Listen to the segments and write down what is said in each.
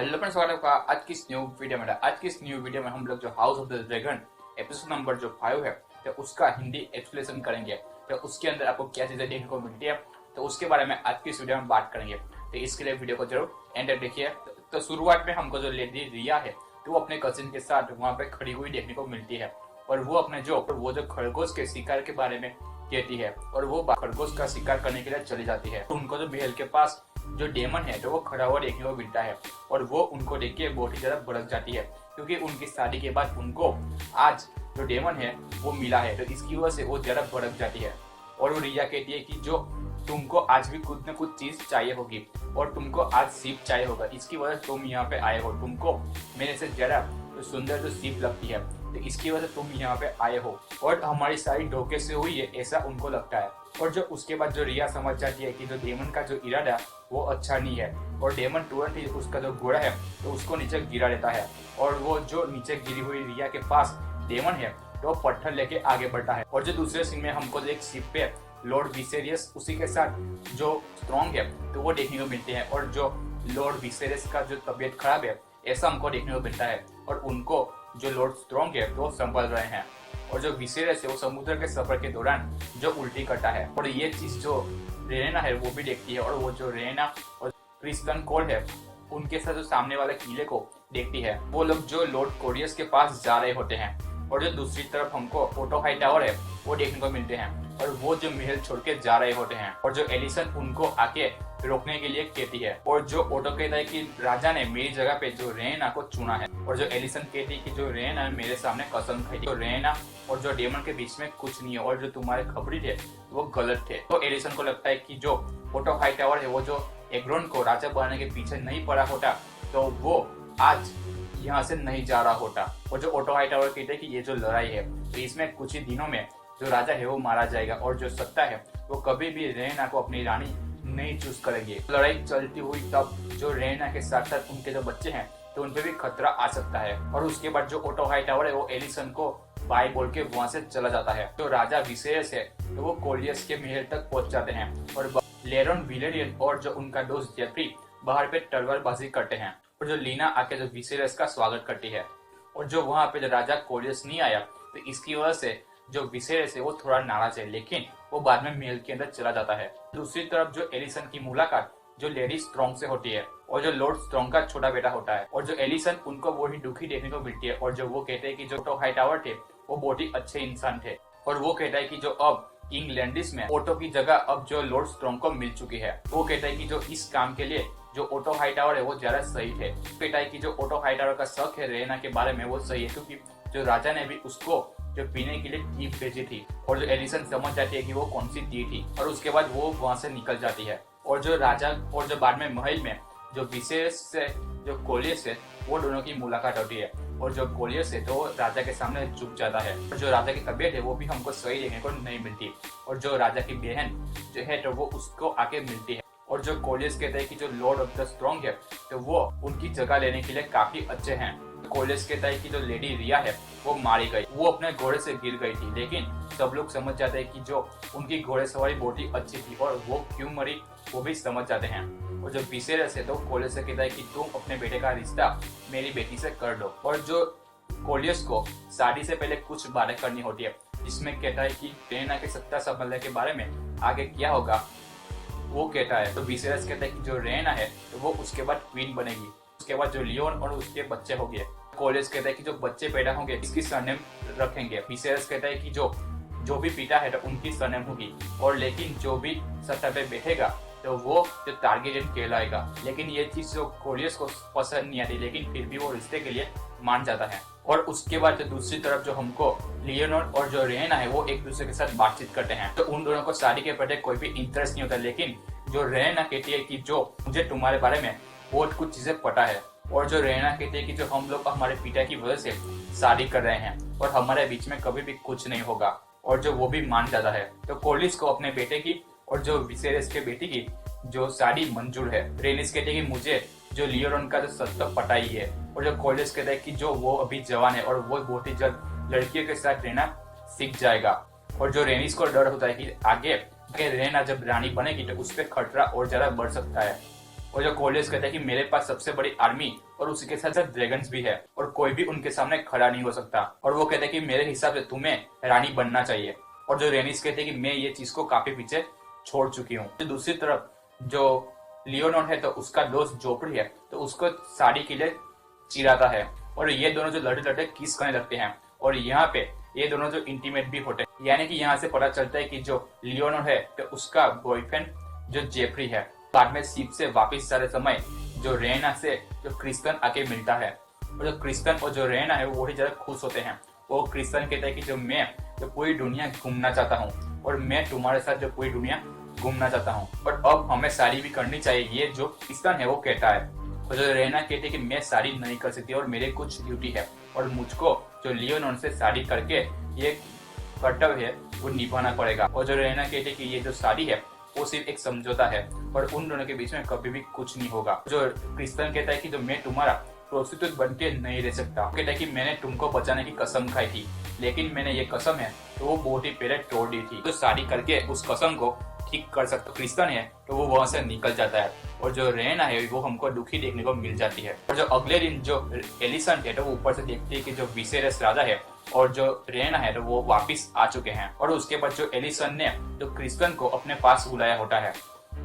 Hello friends, स्वागत है आपका आज की इस न्यू वीडियो में। आज की इस न्यू वीडियो में हम लोग जो house of the dragon episode number जो 5 है तो उसका हिंदी एक्सप्लेनेशन करेंगे। तो उसके अंदर आपको क्या चीजें देखने को मिलती है तो उसके बारे में आज की इस वीडियो में बात करेंगे। तो इसके लिए वीडियो को जरूर एंड तक देखिए। तो शुरुआत में हमको जो लेडी रिया है तो वो अपने कजिन के साथ वहाँ पे खड़ी हुई देखने को मिलती है और वो अपने जो खरगोश के शिकार के बारे में कहती है और वो खरगोश का शिकार करने के लिए चली जाती है। तो उनको जो महल के पास जो डेमन है तो वो खड़ा हुआ देखने को मिलता है और वो उनको देख के बहुत ही ज्यादा भड़क जाती है क्योंकि उनकी शादी के बाद उनको आज जो डेमन है वो मिला है। तो इसकी वजह से वो ज्यादा भड़क जाती है और वो रिया कहती है कि जो तुमको आज भी कुछ न कुछ चीज चाहिए होगी और तुमको आज सीप चाहिए होगा, इसकी वजह से तुम यहाँ पे आए हो। तुमको मेरे से ज्यादा सुंदर जो सीप लगती है तो इसकी वजह से तुम यहाँ पे आए हो और हमारी सारी धोखे से हुई है ऐसा उनको लगता है। और जो उसके बाद जो रिया समझ जाती है कि जो डेमन का जो इरादा वो अच्छा नहीं है और डेमन तुरंत ही उसका जो घोड़ा है तो उसको नीचे गिरा देता है और वो जो नीचे गिरी हुई रिया के पास डेमन है तो पत्थर लेके आगे बढ़ता है। और जो दूसरे सीन में हमको एक शिप पे लॉर्ड विसेरियस उसी के साथ जो स्ट्रॉन्ग है तो वो देखने को मिलते हैं और जो लॉर्ड विसेरियस का जो तबीयत खराब है ऐसा हमको देखने को मिलता है और उनको जो लॉर्ड स्ट्रॉन्ग है तो संभाल रहे हैं। और जो विसेरियस है वो समुद्र के सफर के दौरान जो उल्टी करता है और ये चीज जो रेना है वो भी देखती है और वो जो रेना और क्रिस्टन कोल है उनके साथ जो सामने वाले किले को देखती है। वो लोग जो लॉर्ड कोरियस के पास जा रहे होते हैं और जो दूसरी तरफ हमको ओटो हाई टावर है वो देखने को मिलते हैं और वो जो महल छोड़ के जा रहे होते हैं और जो एलिसन उनको आके रोकने के लिए कहती है और जो ओटो कहता है कि राजा ने मेरी जगह पे जो रेना को चुना है और जो एलिसन कहती है कि जो रेना मेरे सामने कसम खाई तो रेना और जो डेमन के बीच में कुछ नहीं है और जो तुम्हारे खबरी थे वो गलत थे। तो एलिसन को लगता है कि जो ओटो हाई टावर है वो जो एग्रोन को राजा बनाने के पीछे नहीं पड़ा होता तो वो आज यहाँ से नहीं जा रहा होता। और जो ओटो हाई टावर कहते हैं कि ये जो लड़ाई है तो इसमें कुछ ही दिनों में जो राजा है वो मारा जाएगा और जो सत्ता है वो कभी भी रेना को अपनी रानी नहीं चूज करेंगे। लड़ाई चलती हुई तब जो रेना के साथ साथ उनके जो बच्चे हैं तो उनपे भी खतरा आ सकता है और उसके बाद जो ओटो हाई टावर है वो एलिसन को बाय बोल के वहां से चला जाता है। तो राजा विसेरियस है तो वो कोलियस के महल तक पहुंच जाते हैं और लेरन विलेरियन और जो उनका दोस्त जेफ्री बाहर पे तलवारबाजी करते हैं और जो लीना आके जो विसेरियस का स्वागत करती है और जो वहां पे जो राजा कोलियस नहीं आया तो इसकी वजह से जो विसेरियस है वो थोड़ा नाराज है लेकिन वो बाद में महल के अंदर चला जाता है। दूसरी तरफ जो एलिसन की मुलाकात जो लेडी स्ट्रॉन्ग से होती है और जो लॉर्ड स्ट्रॉन्ग का छोटा बेटा होता है और जो एलिसन उनको वो ही दुखी देखने को मिलती है और जो वो कहते हैं कि जो ओटो हाई टावर थे वो बहुत ही अच्छे इंसान थे और वो कहता है कि जो अब किंग लैंडिस में ओटो की जगह अब जो लॉर्ड स्ट्रॉन्ग को मिल चुकी है। वो कहता है कि जो इस काम के लिए जो ओटो हाई टावर है वो ज्यादा सही थे। कहता है कि जो ओटो हाई टावर का शक है रेना के बारे में वो सही है क्योंकि जो राजा ने भी उसको जो पीने के लिए टीप भेजी थी और जो एलिसन समझ जाती है कि वो कौन सी टी थी और उसके बाद वो वहां से निकल जाती है। और जो राजा और जो बाद में महल में जो विशेष से जो कोलियस है वो दोनों की मुलाकात होती है और जो कोलियस है तो राजा के सामने झुक जाता है और जो राजा की तबीयत है वो भी हमको सही देखने को नहीं मिलती और जो राजा की बहन जो है तो वो उसको आके मिलती है और जो कोलियस कहते हैं कि जो लॉर्ड ऑफ द स्ट्रॉन्ग है तो वो उनकी जगह लेने के लिए काफी अच्छे हैं। कोलियस कहता है कि जो लेडी रिया है वो मारी गई, वो अपने घोड़े से गिर गई थी लेकिन सब लोग समझ जाते हैं कि जो उनकी घोड़े सवारी बहुत ही अच्छी थी और वो क्यों मरी वो भी समझ जाते हैं। और जो विसेरियस है तो कोलियस से कहता है कि तुम अपने बेटे का रिश्ता मेरी बेटी से कर दो और जो कोलियस को शादी से पहले कुछ बातें करनी होती है जिसमें कहता है कि रेना के सत्ता संभालने के बारे में आगे क्या होगा वो कहता है। तो विसेरियस कहता है कि जो रेना है तो वो उसके बाद क्वीन बनेगी, उसके बाद जो लियोन और उसके बच्चे होंगे। कोलियस कहता है कि जो बच्चे पैदा होंगे इसकी सरनेम रखेंगे। विसेरियस कहता है कि जो भी पिता है तो उनकी सरनेम होगी और लेकिन जो भी सत्ता पे बैठेगा तो वो जो टारगेरियन कहलाएगा। लेकिन ये चीज जो कोलियस को पसंद नहीं आती लेकिन फिर भी वो रिश्ते के लिए मान जाता है। और उसके बाद जो दूसरी तरफ जो हमको लियोनोर और जो रेना है वो एक दूसरे के साथ बातचीत करते हैं तो उन दोनों को शादी के प्रति कोई भी इंटरेस्ट नहीं होता लेकिन जो रेना कहती है कि जो मुझे तुम्हारे बारे में बहुत कुछ चीजें पता है और जो रेना कहती है कि जो हम लोग हमारे पिता की वजह से शादी कर रहे हैं और हमारे बीच में कभी भी कुछ नहीं होगा और जो वो भी मान जाता है। तो कोलिस को अपने बेटे की और जो विसेरियस के बेटी की जो शादी मंजूर है। रेनिस कहते हैं कि मुझे जो लियोरन का जो सत्ता पता ही है और जो कोलिस कहता है कि जो वो अभी जवान है और वो बहुत ही जल्द लड़कियों के साथ रहना सीख जाएगा और जो रेनिस को डर होता है कि आगे रेना जब रानी बनेगी तो उस पर खतरा और ज्यादा बढ़ सकता है। और जो कोलियस कहता है कि मेरे पास सबसे बड़ी आर्मी और उसी के साथ साथ ड्रैगन्स भी है और कोई भी उनके सामने खड़ा नहीं हो सकता। और वो कहते हैं कि मेरे हिसाब से तुम्हें रानी बनना चाहिए। और जो रेनिस कहते हैं कि मैं ये चीज को काफी पीछे छोड़ चुकी हूँ। तो दूसरी तरफ जो लियोनोर है तो उसका दोस्त जोफ्री है तो उसको साड़ी के लिए चिढ़ाता है और ये दोनों जो लड़े लड़े किस करने लगते हैं। और यहाँ पे ये दोनों जो इंटीमेट भी होते हैं, यानी कि यहाँ से पता चलता है कि जो लियोनोर है तो उसका बॉयफ्रेंड जो जेफरी है। बाद में शिप से वापस सारे समय जो रेना से जो क्रिस्टन आके मिलता है और जो क्रिस्टन और जो रेना है वो ही ज्यादा खुश होते हैं। वो क्रिस्टन कहता है कि जो मैं जो पूरी दुनिया घूमना चाहता हूँ और मैं तुम्हारे साथ जो पूरी दुनिया घूमना चाहता हूँ और अब हमें शादी भी करनी चाहिए, ये जो क्रिस्टन है वो कहता है। और जो रेना कहते हैं कि मैं शादी नहीं कर सकती और मेरे कुछ ड्यूटी है और मुझको जो लियोनोर से शादी करके ये कर्तव्य है वो निभाना पड़ेगा। और जो रेना कहते हैं कि ये जो शादी है वो सिर्फ एक समझौता है और उन दोनों के बीच में कभी भी कुछ नहीं होगा। जो क्रिस्टन कहता है कि जो मैं तुम्हारा प्रोस्टिट्यूट बन के नहीं रह सकता। कहता है कि मैंने तुमको बचाने की कसम खाई थी लेकिन मैंने ये कसम है तो वो बहुत ही पहले तोड़ दी थी, तो शादी करके उस कसम को ठीक कर सकते। क्रिस्टन है तो वो वहां से निकल जाता है और जो रेना है वो हमको दुखी देखने को मिल जाती है। और जो अगले दिन जो एलिसेंट है तो वो ऊपर से देखती है कि जो विसेरस राजा है और जो रेना है तो वो वापिस आ चुके हैं। और उसके बाद जो एलिसन ने जो क्रिस्टन को अपने पास बुलाया होता है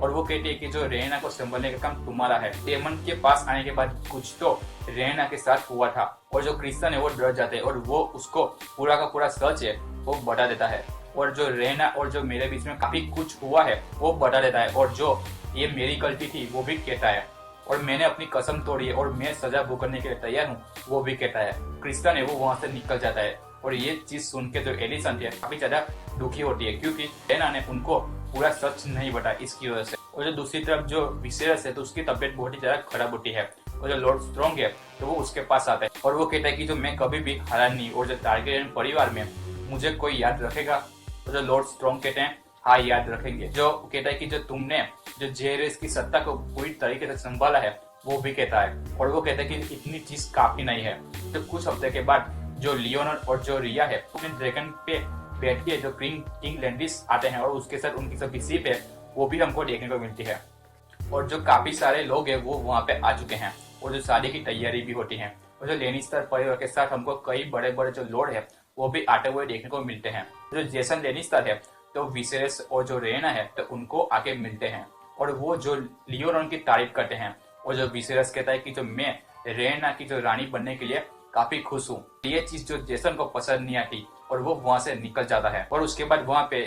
और वो कहती है कि जो रेना को संभालने का काम तुम्हारा है। डेमन के पास आने के बाद कुछ तो रेना के साथ हुआ था और जो क्रिस्टन है वो डर जाते हैं और वो उसको पूरा का पूरा सच है वो बता देता है। और जो रेना और जो मेरे बीच में काफी कुछ हुआ है वो बता देता है और जो ये मेरी गलती थी वो भी कहता है और मैंने अपनी कसम तोड़ी है और मैं सजा भुगतने के लिए तैयार हूँ वो भी कहता है। क्रिस्टन है वो वहां से निकल जाता है और ये चीज सुन के जो एलिसन है काफी ज्यादा दुखी होती है क्योंकि रेना ने उनको पूरा सच नहीं बताया इसकी वजह से। और जो दूसरी तरफ जो विसेरस है तो उसकी तबीयत बहुत ही ज्यादा खराब होती है और जो लॉर्ड स्ट्रॉन्ग है तो वो उसके पास आता है और वो कहता है कि जो मैं कभी भी हारा नहीं और जो टारगेरियन परिवार में मुझे कोई याद रखेगा। तो जो लॉर्ड स्ट्रॉन्ग कहते हैं हाँ याद रखेंगे। जो कहता है कि जो तुमने जो जेरेस की सत्ता को पूरी तरीके से संभाला है वो भी कहता है। और वो कहता है कि इतनी चीज काफी नहीं है। तो कुछ हफ्ते के बाद जो लियोनोर और जो रिया है अपने ड्रैगन पे बैठ के जो किंग लैंडिस आते हैं और उसके साथ उनकी सभी शिप है वो भी हमको देखने को मिलती है। और जो काफी सारे लोग हैं वो वहाँ पे आ चुके हैं और जो शादी की तैयारी भी होती है। और जो लेनिस्टर परिवार के साथ हमको कई बड़े बड़े जो लॉर्ड है वो भी आते हुए देखने को मिलते हैं। जो जेसन लेनिस्टर है तो विसेरस और जो रेना है तो उनको आके मिलते हैं और वो जो लियोनोर की तारीफ करते हैं। और जो विसेरस कहता है कि जो मैं रेना की जो रानी बनने के लिए काफी खुश हूँ। ये चीज जो जेसन को पसंद नहीं आती और वो वहां से निकल जाता है। और उसके बाद वहां पे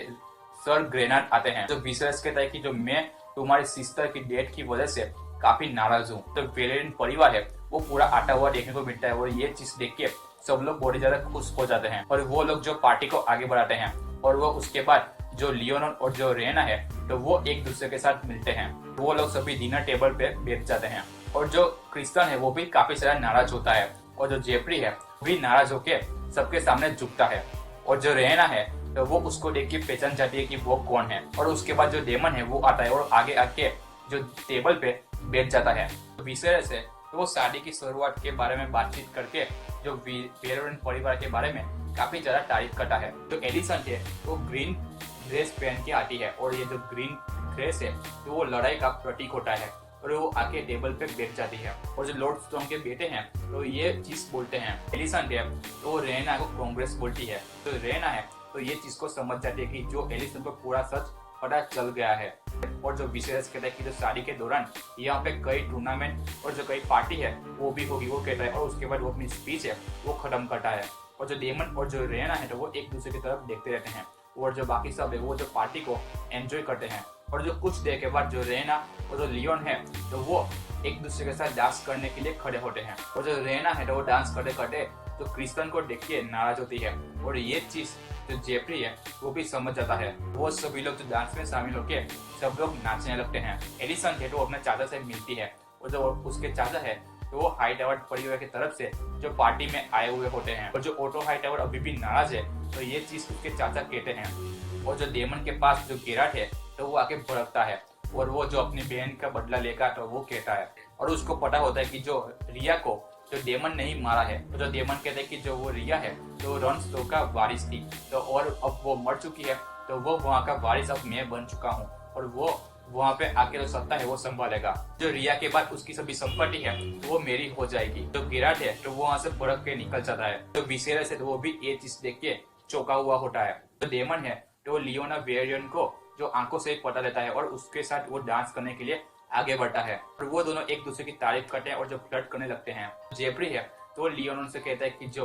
सर ग्रेनाड आते हैं। जो विसेरस कहता है कि जो मैं तुम्हारे सिस्टर की डेथ की वजह से काफी नाराज हूँ। तो वेलेरियन परिवार है वो पूरा आता हुआ देखने को मिलता है और ये चीज देख के सब लोग बहुत ज्यादा खुश हो जाते हैं और वो लोग जो पार्टी को आगे बढ़ाते हैं। और वो उसके बाद जो लियोनोर और जो रेना है तो वो एक दूसरे के साथ मिलते हैं। वो लोग सभी डिनर टेबल पे बैठ जाते हैं और जो क्रिस्टन है वो भी काफी सारा नाराज होता है और जो जेफरी है वो भी नाराज होके सबके सामने झुकता है। और जो रेना है तो वो उसको देख के पहचान जाती है कि वो कौन है। और उसके बाद जो डेमन है वो आता है और आगे आके जो टेबल पे बैठ जाता है। तो विसेरस है तो वो शादी की शुरुआत के बारे में बातचीत करके जो वेलेरियन परिवार के बारे में काफी ज्यादा तारीफ करता है। जो एलिसन है वो ग्रीन ड्रेस पहन के आती है और ये जो ग्रीन ड्रेस है तो वो लड़ाई का प्रतीक होता है और वो आके टेबल पे बैठ जाती है। और जो लॉर्ड स्ट्रॉन्ग के बेटे हैं तो ये चीज बोलते हैं। एलिसन है तो रेना को कांग्रेस बोलती है। तो रेना है तो ये चीज को समझ जाती है कि जो एलिसन को पूरा सच पता चल गया है। और जो विशेष कहता है कि जो शादी के दौरान यहाँ पे कई टूर्नामेंट और जो कई पार्टी है वो भी होगी वो कहता है। और उसके बाद वो अपनी स्पीच है वो खत्म करता है। और जो डेमन और जो रेना है तो वो एक दूसरे की तरफ देखते रहते हैं और जो बाकी सब है वो जो पार्टी को एंजॉय करते हैं। और जो कुछ देर के बाद जो रेना और जो लियोन है तो वो एक दूसरे के साथ डांस करने के लिए खड़े होते हैं। और जो रेना है तो वो डांस करते करते तो क्रिस्टन को देख के नाराज होती है और ये चीज जो जेफरी है वो भी समझ जाता है। वो सभी लोग जो डांस में शामिल होके सब लोग नाचने लगते हैं। एलिसन है तो अपने चाचा से मिलती है और जो उसके चाचा है तो वो हाईटावर परिवार की तरफ से जो पार्टी में आए हुए होते हैं। और जो ऑटो हाईटावर अभी भी नाराज है तो ये चीज उसके चाचा कहते हैं। और जो डेमन के पास जो गेराट है तो वो आके भड़कता है और वो जो अपनी बहन का बदला लेगा तो वो कहता है। और उसको पता होता है कि जो रिया को जो डेमन नहीं मारा है। तो जो डेमन कहते हैं कि जो वो रिया है तो रॉन स्नो का वारिस थी तो और अब वो मर चुकी है तो वो वहाँ का वारिस अब मैं बन चुका हूँ। और वो वहाँ पे आके जो सत्ता है वो संभालेगा। जो रिया के बाद उसकी सभी संपत्ति है तो वो मेरी हो जाएगी। जो विराट है तो वो वहाँ से भड़क के निकल जाता है। तो विसेरस है तो वो भी ये चीज देख के चौंका हुआ होता है। तो डेमन है तो वो लियोना वेरियन को जो आंखों से पता लेता है और उसके साथ वो डांस करने के लिए आगे बढ़ता है और वो दोनों एक दूसरे की तारीफ करते हैं और जो फ्लर्ट करने लगते हैं। जेफरी है तो वो लियोन से कहता है कि जो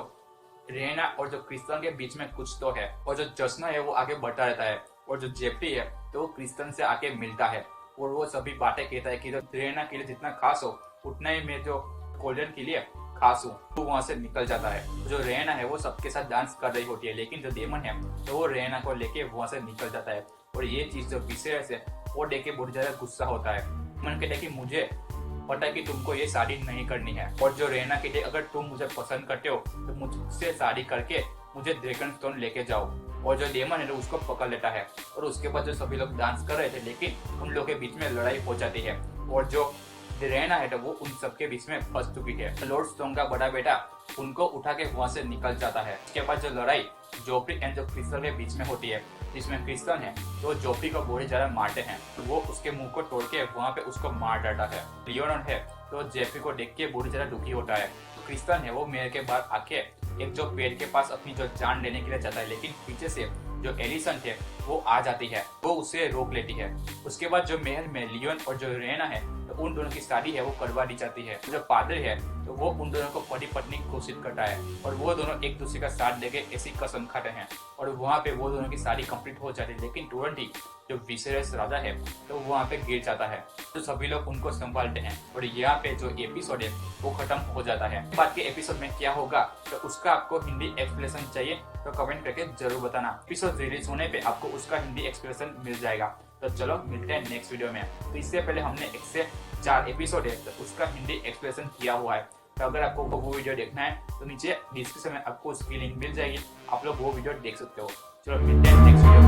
रेना और जो क्रिस्टन के बीच में कुछ तो है, और जो जस्ना है वो आगे बढ़ता रहता है और जो जेफरी है तो वो क्रिस्टन से आके मिलता है और वो सभी बातें कहता है कि जो रेना के लिए जितना खास हो उतना ही मैं जो गोल्डन के लिए खास हूँ। तो वहां से निकल जाता है। जो रेना है वो सबके साथ डांस कर रही होती है, लेकिन जो डेमन है तो वो रेना को लेके वहां से निकल जाता है। और ये चीज जो विसेरस है वो देख के बहुत ज्यादा गुस्सा होता है। मन कहता है कि मुझे पता है कि तुमको ये शादी नहीं करनी है, और जो रेना के लिए अगर तुम मुझे पसंद करते हो तो मुझसे शादी करके मुझे ड्रैगन स्टोन लेके जाओ। और जो डेमन है तो उसको पकड़ लेता है और उसके बाद जो सभी लोग डांस कर रहे थे, लेकिन उन लोगों के बीच में लड़ाई हो जाती है और जो रेना है तो वो उन सबके बीच में फंस चुकी है। लॉर्ड स्टोन का बड़ा बेटा उनको उठा के वहां से निकल जाता है। इसके बाद जो लड़ाई जोफ्री एंड जो क्रिस्टल के बीच में होती है, जिसमें क्रिस्टल है तो जोफ्री को बहुत ज्यादा मारते हैं तो वो उसके मुंह को तोड़ के वहां पे उसको मार डालता है। लियोन है तो जेफरी को देख के बहुत ज्यादा दुखी होता है। क्रिस्टल है वो मेरे के बाद आके एक जो पेड़ के पास अपनी जो जान लेने के लिए जाता है, लेकिन पीछे से जो एलिसन थे वो आ जाती है, वो उसे रोक लेती है। उसके बाद जो महल में लियोन और जो रेना है तो उन दोनों की शादी है वो करवा दी जाती है। जो पादरी है तो वो उन दोनों को पति पत्नी घोषित करता है और वो दोनों एक दूसरे का साथ देके ऐसी कसम खाते हैं और वहाँ पे वो दोनों की शादी कंप्लीट हो जाती है। लेकिन तुरंत ही जो विसेरस राजा है तो वहाँ पे गिर जाता है, तो सभी लोग उनको संभालते हैं और यहाँ पे जो एपिसोड है वो खत्म हो जाता है। बाद के एपिसोड में क्या होगा तो उसका आपको हिंदी एक्सप्लेनेशन चाहिए तो कमेंट करके जरूर बताना। एपिसोड रिलीज होने पे आपको उसका हिंदी एक्सप्लेनेशन मिल जाएगा। तो चलो मिलते हैं नेक्स्ट वीडियो में। तो इससे पहले हमने 1 से 4 एपिसोड है तो उसका हिंदी एक्सप्लेनेशन किया हुआ है, तो अगर आपको वो वीडियो देखना है तो नीचे डिस्क्रिप्शन में आपको उसकी लिंक मिल जाएगी, आप लोग वो वीडियो देख सकते हो। चलो मिलते हैं नेक्स्ट वीडियो।